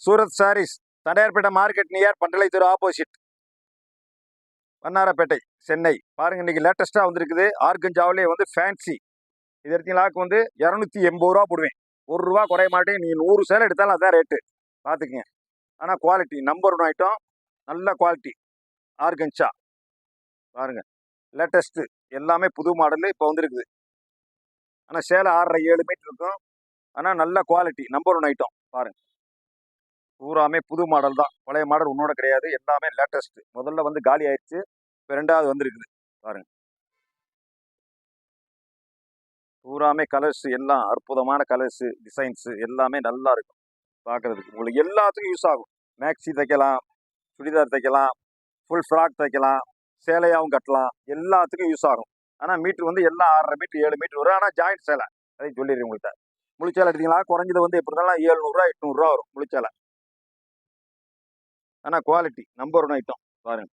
Surat saris, Tondiarpet market near பண்டலை தெரு opposite, Vannarapettai, Chennai. பாருங்க, இன்னைக்கு லேட்டஸ்ட்டாக வந்துருக்குது. ஆர்கஞ்சாவிலே வந்து ஃபேன்சி. இது எடுத்தீங்களாக்கு வந்து 280 ரூபா போடுவேன். 1 ரூபா குறைய மாட்டேன். நீங்கள் 100 சேலை எடுத்தாலும் அதான் ரேட்டு, பார்த்துக்குங்க. ஆனால் குவாலிட்டி நம்பர் 1 ஐட்டம், நல்ல குவாலிட்டி. ஆர்கஞ்சா பாருங்க, லேட்டஸ்ட்டு, எல்லாமே புது மாடலு இப்போ வந்துருக்குது. ஆனால் சேலை 6.5 7 மீட்டர் இருக்கும். ஆனால் நல்ல குவாலிட்டி, நம்பர் 1 ஐட்டம். பாருங்க, பூராமே புது மாடல் தான், பழைய மாடல் உன்னோட கிடையாது. எல்லாமே லேட்டஸ்ட். முதல்ல வந்து காலி ஆயிடுச்சு, இப்போ 2வது வந்துருக்குது. பாருங்க, பூராமே கலர்ஸ், எல்லாம் அற்புதமான கலர்ஸு, டிசைன்ஸு எல்லாமே நல்லா இருக்கும் பார்க்குறதுக்கு. உங்களுக்கு எல்லாத்துக்கும் யூஸ் ஆகும். மேக்ஸி தைக்கலாம், சுடிதார் தைக்கலாம், ஃபுல் ஃப்ராக் தைக்கலாம், சேலையாகவும் கட்டலாம், எல்லாத்துக்கும் யூஸ் ஆகும். ஆனால் மீட்ரு வந்து எல்லாம் 6.5 மீட்ரு 7 மீட்ரு வரும். ஆனால் ஜாயிண்ட் சேலை, அதையும் சொல்லிடுறேன் உங்கள்கிட்ட. முழிச்சேலை எடுத்தீங்களா, குறைஞ்சது வந்து எப்படி இருந்தாலும் 700 800 வரும் முழிச்சேலை. ஆனால் குவாலிட்டி நம்பர் 1 ஐட்டம். பாருங்க,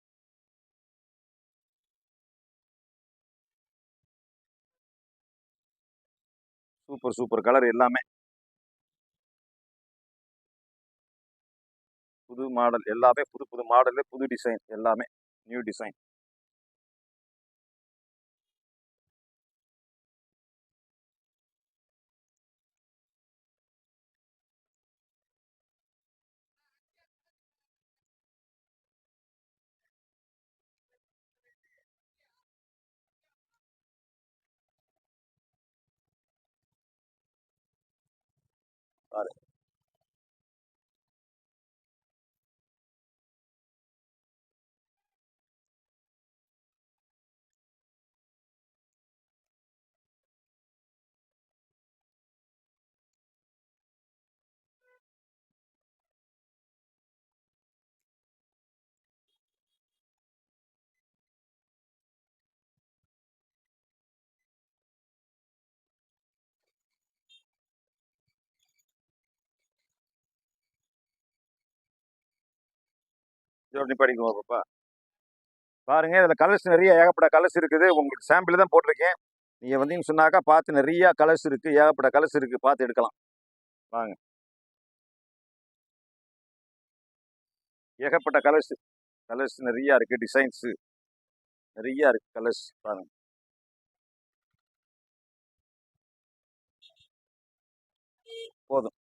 சூப்பர் சூப்பர் கலர், எல்லாமே புது மாடல், எல்லாமே புது புது மாடலு, புது டிசைன், எல்லாமே நியூ டிசைன். பாருங்க, இதோட நிப்பாடிக்குவோம் பாப்பா. பாருங்க, இதில் கலர்ஸ் நிறைய, ஏகப்பட்ட கலர்ஸ் இருக்குது. உங்களுக்கு சாம்பிள் தான் போட்டிருக்கேன். நீங்கள் வந்தீங்கன்னு சொன்னாக்கா பார்த்து, நிறையா கலர்ஸ் இருக்குது, ஏகப்பட்ட கலர்ஸ் இருக்குது, பார்த்து எடுக்கலாம். வாங்க, ஏகப்பட்ட கலர்ஸ், கலர்ஸ் நிறையா இருக்குது, டிசைன்ஸு நிறையா இருக்குது, கலர்ஸ் பாருங்க. போதும்.